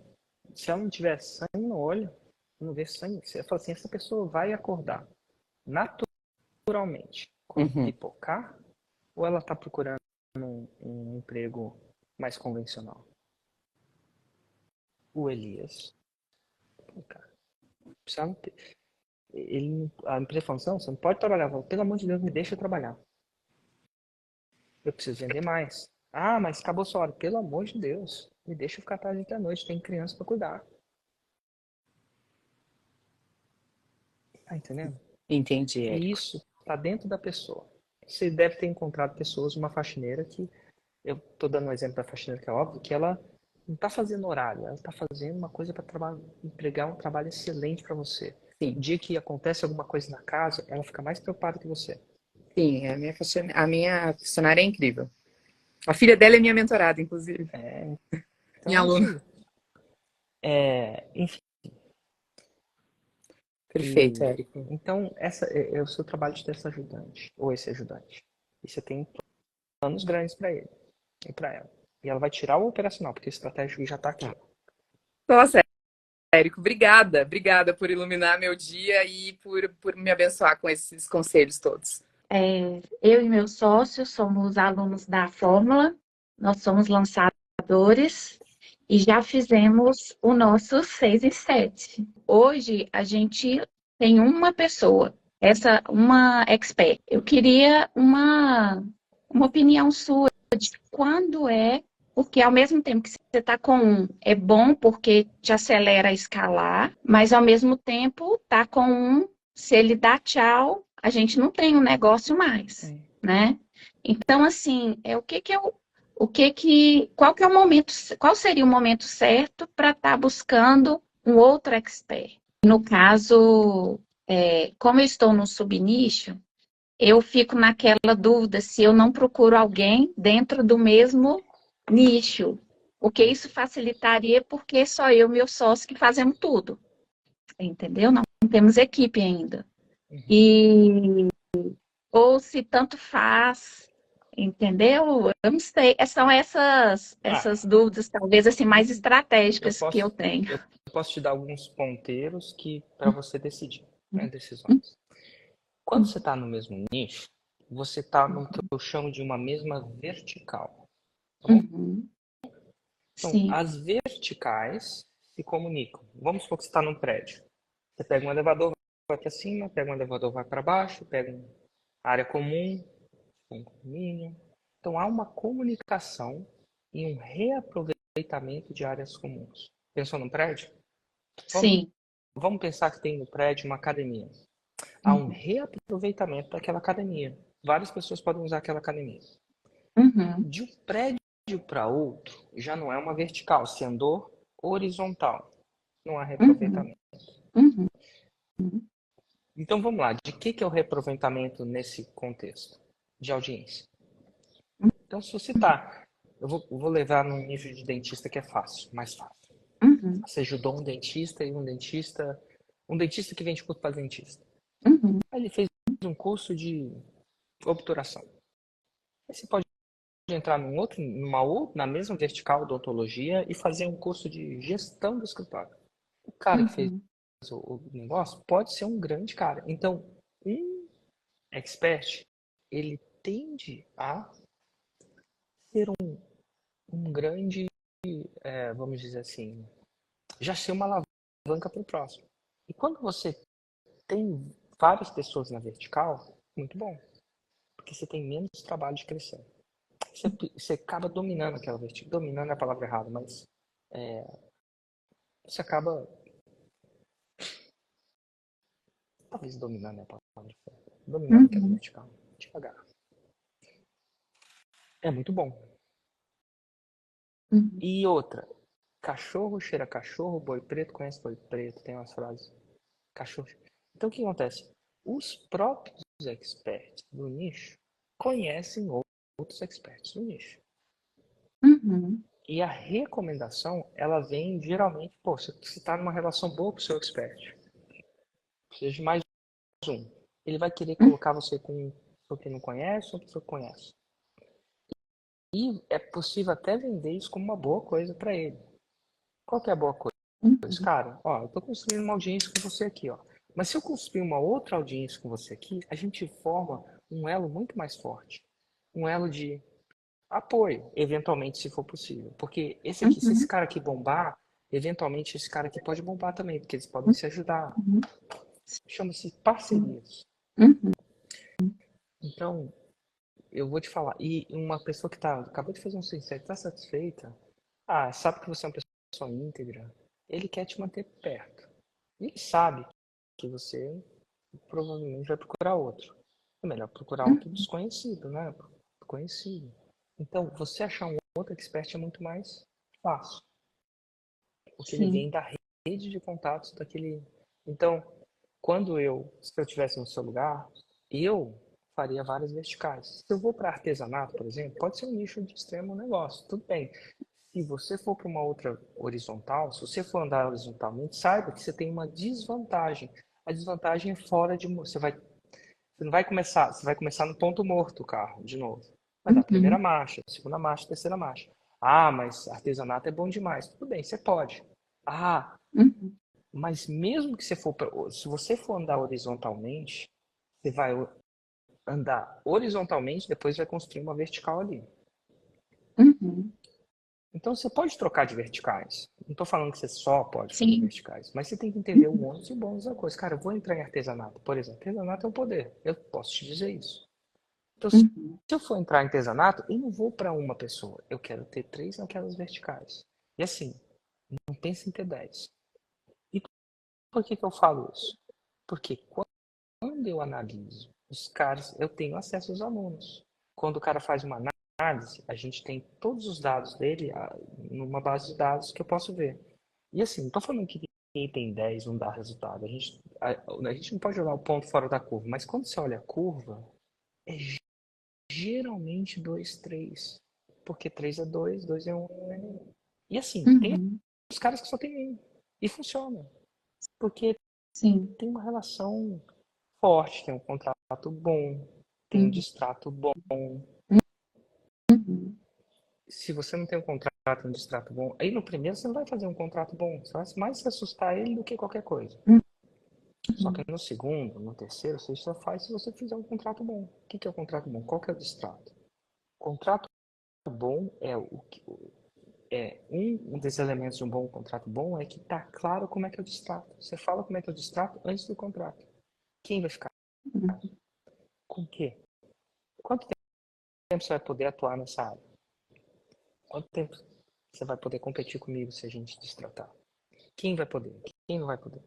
se ela não tiver sangue no olho, não vê sangue, você fala assim, essa pessoa vai acordar naturalmente com pipocar, ou ela está procurando um emprego mais convencional? O Elias, cara, precisava ter. A empresa falou, não, você não pode trabalhar. Falo, pelo amor de Deus, me deixa trabalhar. Eu preciso vender mais. Ah, mas acabou sua hora. Pelo amor de Deus, me deixa ficar tarde até a noite. Tem criança para cuidar. Tá entendendo? Entendi, E Érico. isso está dentro da pessoa. Você deve ter encontrado pessoas, uma faxineira que, eu estou dando um exemplo da faxineira que é óbvio, que ela não está fazendo horário, ela está fazendo uma coisa para entregar um trabalho excelente para você. Sim. O dia que acontece alguma coisa na casa, ela fica mais preocupada que você. Sim, a minha funcionária é incrível. A filha dela é minha mentorada, inclusive. Então Minha é isso aluna. aí. Enfim. Perfeito, Érico. Então, essa é o seu trabalho de ter essa ajudante, ou esse ajudante. E você tem planos grandes para ele e para ela. E ela vai tirar o operacional, porque o estratégico já está aqui. Nossa, Érico, obrigada. Obrigada por iluminar meu dia e por me abençoar com esses conselhos todos. Eu e meu sócio somos alunos da Fórmula, nós somos lançadores e já fizemos o nosso 6 e 7. Hoje a gente tem uma pessoa, uma expert. Eu queria uma opinião sua de quando porque ao mesmo tempo que você está com um, é bom porque te acelera a escalar, mas ao mesmo tempo tá com um, se ele dá tchau, a gente não tem um negócio mais, né? Então, assim, qual que é o momento, qual seria o momento certo para estar buscando um outro expert? No caso, como eu estou no subnicho, eu fico naquela dúvida se eu não procuro alguém dentro do mesmo nicho, porque isso facilitaria porque só eu e meu sócio que fazemos tudo, entendeu? Não temos equipe ainda. Ou se tanto faz, entendeu? Eu não sei. São essas dúvidas, talvez, assim, mais estratégicas que eu tenho. Eu posso te dar alguns ponteiros que para você decidir, né, decisões. Quando você está no mesmo nicho, você está no que eu chamo de uma mesma vertical. Tá bom? Então, Sim. as verticais se comunicam. Vamos supor que você está num prédio. Você pega um elevador, vai para cima, pega um elevador, vai para baixo, pega uma área comum, um condomínio. Então, há uma comunicação e um reaproveitamento de áreas comuns. Pensou num prédio? Sim. Vamos pensar que tem no prédio uma academia. Há um reaproveitamento daquela academia. Várias pessoas podem usar aquela academia. De um prédio para outro, já não é uma vertical. Se andou horizontal, não há reaproveitamento. Então vamos lá. De que é o reaproveitamento nesse contexto? De audiência. Então, se você está. Eu vou levar num nível de dentista que é fácil, mais fácil. Você ajudou um dentista e um dentista que vende curso para dentista. Aí ele fez um curso de obturação. Aí você pode entrar na mesma vertical odontologia e fazer um curso de gestão do escritório. O cara que fez o negócio pode ser um grande cara. Então, um expert, ele tende a ser um grande, vamos dizer assim, já ser uma alavanca para o próximo. E quando você tem várias pessoas na vertical, muito bom. porque você tem menos trabalho de crescer. Você acaba dominando aquela vertigem. Dominando é a palavra errada, mas você acaba... Talvez dominando é a palavra certa. Dominando aquela vertical. Devagar. É muito bom. E outra. Cachorro cheira cachorro, boi preto conhece boi preto. Tem umas frases. Cachorro. Então o que acontece? Os próprios experts do nicho conhecem outros experts do nicho. E a recomendação, ela vem geralmente, pô, você está numa relação boa com o seu expert. Precisa de mais um. Ele vai querer colocar você com uma pessoa que não conhece ou uma pessoa que conhece. E é possível até vender isso como uma boa coisa para ele. Qual que é a boa coisa? Cara, ó, eu tô construindo uma audiência com você aqui, ó. Mas se eu construir uma outra audiência com você aqui, a gente forma um elo muito mais forte. Um elo de apoio, eventualmente, se for possível. Porque esse aqui, se esse cara aqui bombar, eventualmente esse cara aqui pode bombar também, porque eles podem se ajudar. Chama-se parcerias. Então, eu vou te falar. E uma pessoa que acabou de fazer um suicídio, está satisfeita, sabe que você é uma pessoa íntegra, ele quer te manter perto. Ele sabe que você provavelmente vai procurar outro. É melhor procurar outro desconhecido, né? Conhecido. Então, você achar um outro expert é muito mais fácil. Porque ele vem da rede de contatos daquele... Então, se eu estivesse no seu lugar, eu faria várias verticais. Se eu vou para artesanato, por exemplo, pode ser um nicho de extremo negócio, tudo bem. Se você for para uma outra horizontal, se você for andar horizontalmente, saiba que você tem uma desvantagem. A desvantagem é fora de... Você não vai começar, você vai começar no ponto morto o carro, de novo. Vai dar a primeira marcha, a segunda marcha, a terceira marcha. Mas artesanato é bom demais. Tudo bem, você pode. Mas mesmo que se você for andar horizontalmente, você vai andar horizontalmente, depois vai construir uma vertical ali. Então você pode trocar de verticais. Não estou falando que você só pode fazer verticais, mas você tem que entender o ônus e o bônus da coisa. Cara, eu vou entrar em artesanato, por exemplo. Artesanato é o poder. Eu posso te dizer isso. Então, se eu for entrar em artesanato, eu não vou para uma pessoa. Eu quero ter 3 naquelas verticais. E assim, não pense em ter 10. E por que eu falo isso? Porque quando eu analiso os caras, eu tenho acesso aos alunos. Quando o cara faz uma análise, a gente tem todos os dados dele numa base de dados que eu posso ver. E assim, não estou falando que quem tem 10 não dá resultado. A gente não pode jogar o ponto fora da curva, mas quando você olha a curva, é geralmente 2, 3. Porque 3 é 2, 2 é 1, 1 é 1. E assim, tem os caras que só tem 1. E funciona. Porque tem uma relação forte, tem um contrato bom, tem um distrato bom. Se você não tem um contrato, um distrato bom, aí no primeiro você não vai fazer um contrato bom. Você vai mais se assustar ele do que qualquer coisa. Só que no segundo, no terceiro, você só faz se você fizer um contrato bom. O que é o contrato bom? Qual que é o distrato? Contrato bom um desses elementos de um bom contrato bom é que tá claro como é que é o distrato. Você fala como é que é o distrato antes do contrato. Quem vai ficar? Com o quê? Quanto tempo você vai poder atuar nessa área? Quanto tempo você vai poder competir comigo se a gente distratar? Quem vai poder? Quem não vai poder?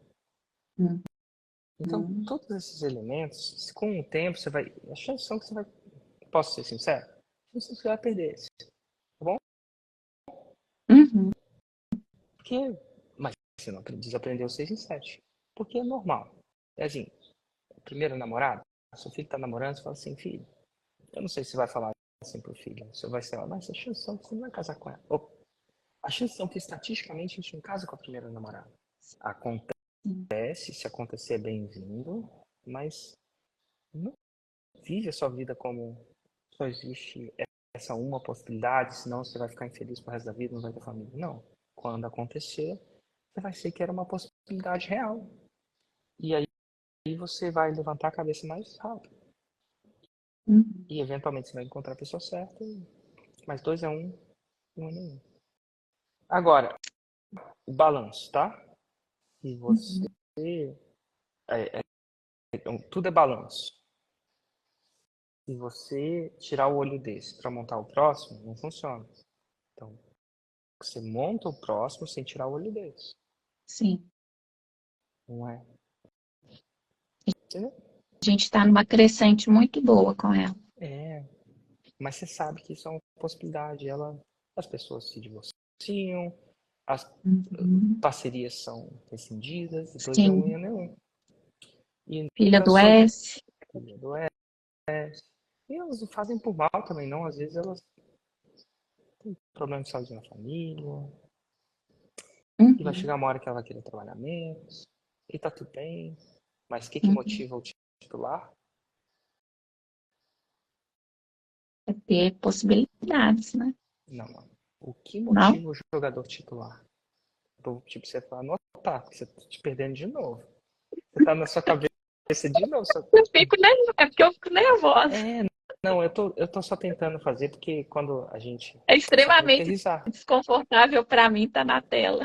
Então, todos esses elementos, com o tempo, você vai... A chance são que você vai... Posso ser sincero? A chance você vai perder esse. Tá bom? Porque... Mas você não desaprendeu 6 em 7. Porque é normal. É assim, primeiro namorado, seu filho tá namorando, você fala assim, filho, eu não sei se vai falar assim pro filho. Você vai ser, mas a chance são que você não vai casar com ela. A chance são que estatisticamente a gente não casa com a primeira namorada. Acontece, se acontecer é bem-vindo, mas não vive a sua vida como só existe essa uma possibilidade, senão você vai ficar infeliz pro resto da vida, não vai ter família. Não. Quando acontecer, você vai ser que era uma possibilidade real. E aí você vai levantar a cabeça mais rápido. E eventualmente você vai encontrar a pessoa certa. Mas 2 é 1, 1 é nenhum. Agora, o balanço, tá? E você... tudo é balanço. Se você tirar o olho desse para montar o próximo, não funciona. Então, você monta o próximo sem tirar o olho desse. Sim. Não é? Entendeu? A gente está numa crescente muito boa com ela. É. Mas você sabe que isso é uma possibilidade. As pessoas se divorciam, as Uhum. parcerias são rescindidas, e dois é um Sim. e um é um. E Filha nunca do soube S. do E. E elas não fazem por mal também, não. Às vezes elas têm problema de saúde na família. E vai chegar Uhum. uma hora que ela vai querer trabalhar menos. E tá tudo bem. Mas o que Uhum. motiva o titular? É ter possibilidades, né? Não. O que Não? motiva o jogador titular? Tipo, você fala, nossa, tá, você tá te perdendo de novo. Você tá na sua cabeça de novo. É porque eu fico nervosa. Não, eu tô só tentando fazer, porque quando a gente. É Só pra extremamente aterrissar. desconfortável para mim estar na tela.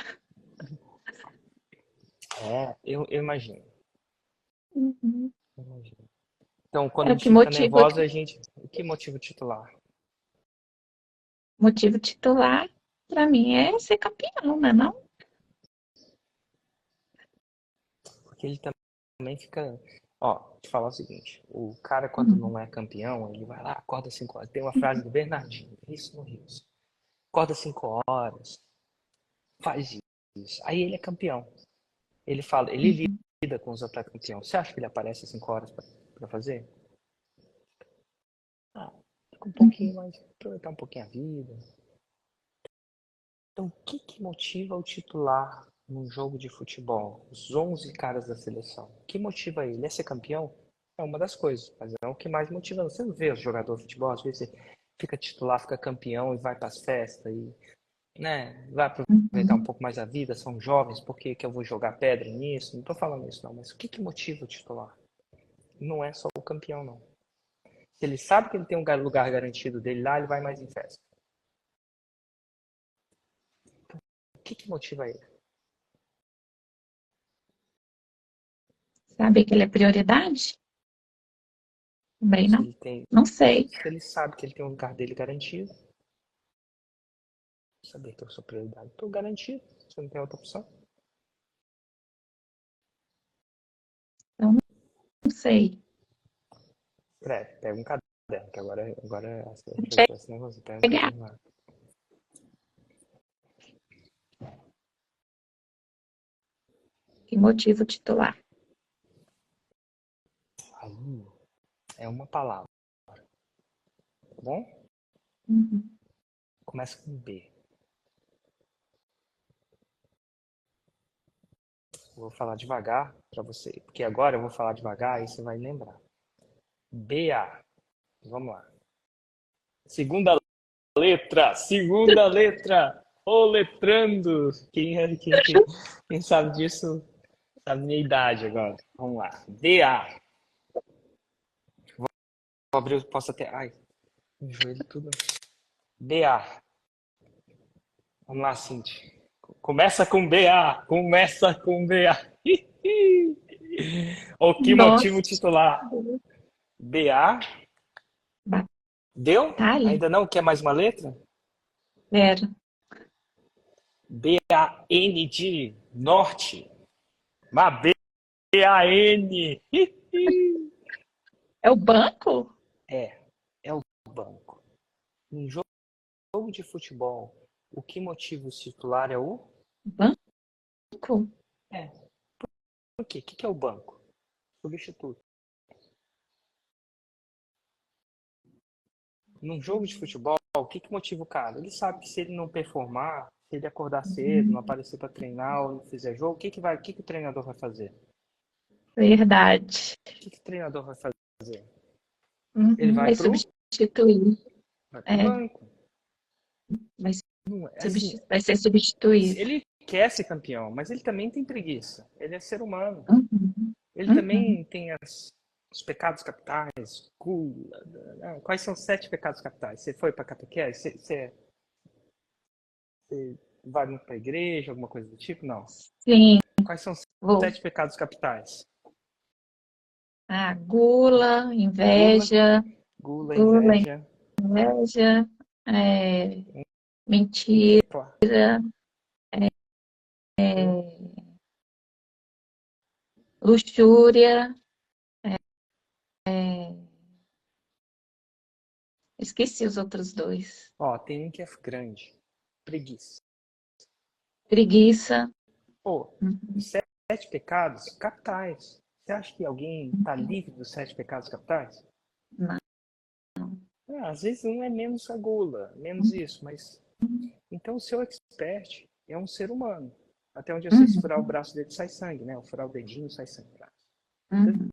Eu imagino. Uhum. Eu imagino. Então, quando É a o gente que fica motiva, nervosa, o que motiva o titular? motivo titular para mim é ser campeão, né? Não? Porque ele também fica. Ó, te falar o seguinte: o cara, quando Uhum. não é campeão, ele vai lá, acorda 5 horas. Tem uma frase do Bernardinho, isso no Rio. Acorda 5 horas, faz isso. Aí ele é campeão. Ele fala, ele Uhum. lida com os atletas campeões. Você acha que ele aparece às 5 horas pra fazer? Ah, fica um pouquinho Uhum. mais, aproveitar um pouquinho a vida. Então, o que motiva o titular num jogo de futebol? Os 11 caras da seleção. O que motiva ele? É ser campeão? É uma das coisas, mas é o que mais motiva. Você não vê os jogadores de futebol, às vezes você fica titular, fica campeão e vai para as festas e, né, vai aproveitar um Uhum. pouco mais a vida, são jovens, por que que eu vou jogar pedra nisso? Não estou falando isso não, mas o que motiva o titular? Não é só o campeão, não. Se ele sabe que ele tem um lugar garantido dele lá, ele vai mais em festa. O que motiva ele? Saber que ele é prioridade? Também Se não. ele tem, Não sei. se ele sabe que ele tem um lugar dele garantido, saber que eu sou prioridade, estou garantido, você não tem outra opção. Então, não sei. Pega um caderno, que agora esse negócio, pega um Pegar. caderno lá. Que motivo titular? Aí é uma palavra, tá bom? Uhum. Começa com B. Vou falar devagar para você, porque agora eu vou falar devagar e você vai lembrar. B-A. Vamos lá. Segunda letra. Ô, letrando. Quem sabe disso sabe minha idade agora. Vamos lá. D-A. Vou abrir, posso até. Ai, o joelho tudo. B-A. Vamos lá, Cintia. Começa com B-A. Começa com B-A. O que motivo Nossa, titular? B-A. Deu? batalha? Ainda não? Quer mais uma letra? Era. B-A-N de norte. Mas B-A-N. É o banco? É o banco. Em jogo de futebol, o que motiva o titular é o? Banco? É. Por quê? O que é o banco? Substituto. Num jogo de futebol, o que motiva o cara? Ele sabe que se ele não performar, se ele acordar cedo, não aparecer para treinar ou não fizer jogo, o que o treinador vai fazer? Verdade. O que o treinador vai fazer? Ele Uhum. vai Vai pro substituir. É, banco. vai, Não, assim, vai ser substituído. ele quer ser campeão, mas ele também tem preguiça. Ele é ser humano. Uhum. Ele Uhum. também tem os pecados capitais, gula. Quais são os 7 pecados capitais? Você foi para catequese? Você vai muito para a igreja, alguma coisa do tipo? Não. Sim, Quais são os vou. 7 pecados capitais? Ah, gula, Gula, inveja, Gula, Gula, inveja. inveja, mentira, Claro. luxúria, esqueci os outros dois. Ó, tem um que é grande. Preguiça. Preguiça. Pô, os 7 pecados capitais. Você acha que alguém está livre dos 7 pecados capitais? Não. Às vezes um é menos a gula, menos isso, mas... Então o seu expert é um ser humano. Até onde eu sei, se furar o braço dele sai sangue, né? Furar o dedinho sai sangue. Então,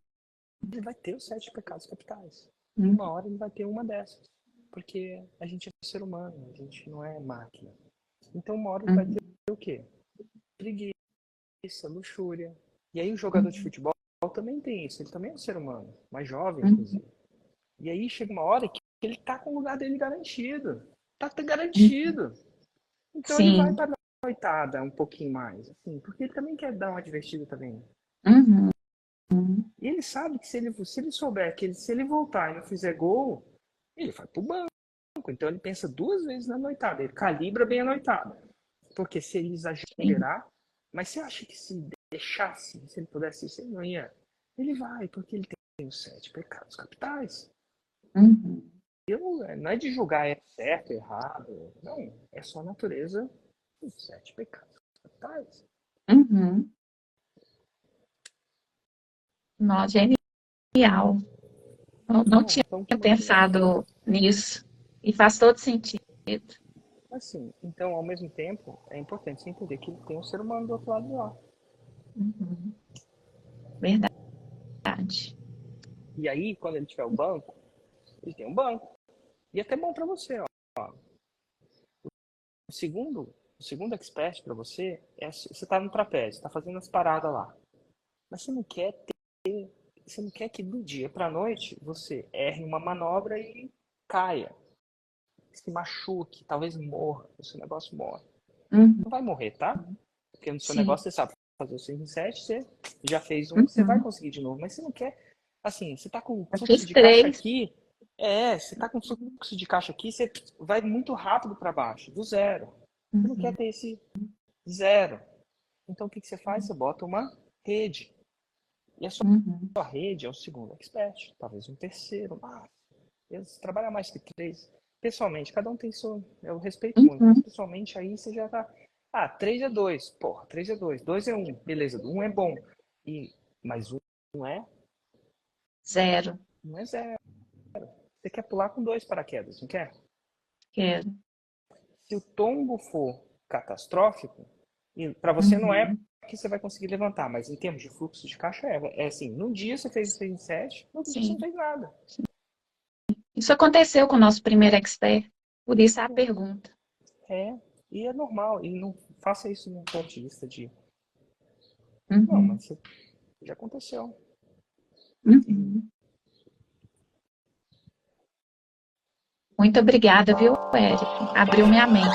ele vai ter os 7 pecados capitais. Uma hora ele vai ter uma dessas. Porque a gente é ser humano, a gente não é máquina. Então uma hora ele vai ter o quê? Preguiça, luxúria. E aí o jogador de futebol também tem isso. Ele também é um ser humano, mais jovem, inclusive. E aí chega uma hora que ele tá com o lugar dele garantido. Tá garantido. Então Sim. ele vai para a noitada um pouquinho mais. Assim, porque ele também quer dar uma divertida também. E ele sabe que se ele souber que se ele voltar e não fizer gol, ele vai pro banco. Então ele pensa 2 vezes na noitada. Ele calibra bem a noitada. Porque se ele exagerar... Mas você acha que se deixasse, se ele pudesse, se ele não ia? Ele vai, porque ele tem os 7 pecados capitais. Não é de julgar é certo, errado. Não, é só a natureza dos 7 pecados capitais. Nossa, genial. Não tinha pensado nisso. E faz todo sentido. Assim, então, ao mesmo tempo, é importante você entender que tem um ser humano do outro lado lá. Verdade. E aí, quando ele tiver o banco, ele tem um banco. E é até bom para você, ó. O segundo expert para você é você tá no trapézio, tá fazendo as paradas lá. Mas você não quer que do dia para a noite você erre uma manobra e caia. Se machuque, talvez morra, o seu negócio morre. Não vai morrer, tá? Porque no seu negócio você sabe fazer o 6 em 7, você já fez um, você vai conseguir de novo. Mas você não quer, assim, você tá com fluxo de caixa aqui, você tá com fluxo de caixa aqui, você vai muito rápido para baixo, do zero. Você não quer ter esse zero. Então o que você faz? Você bota uma rede. E a sua rede é o segundo expert, talvez um terceiro, mas eles trabalham mais que 3. Pessoalmente, cada um tem seu... Eu respeito muito, mas pessoalmente aí você já tá... 3 é 2. Porra, 3 é 2. 2 é 1. Beleza, 1 é bom. Mas 1 não é? 0. Não é 0. Você quer pular com 2 paraquedas, não quer? Quero. Se o tombo for catastrófico, para você não é que você vai conseguir levantar, mas em termos de fluxo de caixa é assim, num dia você fez 6 em 7, no outro dia você não fez nada. Isso aconteceu com o nosso primeiro expert, por isso a pergunta. E é normal, e não faça isso num ponto de vista de... Não, mas já aconteceu. Muito obrigada, viu, Érico? Abriu minha mente.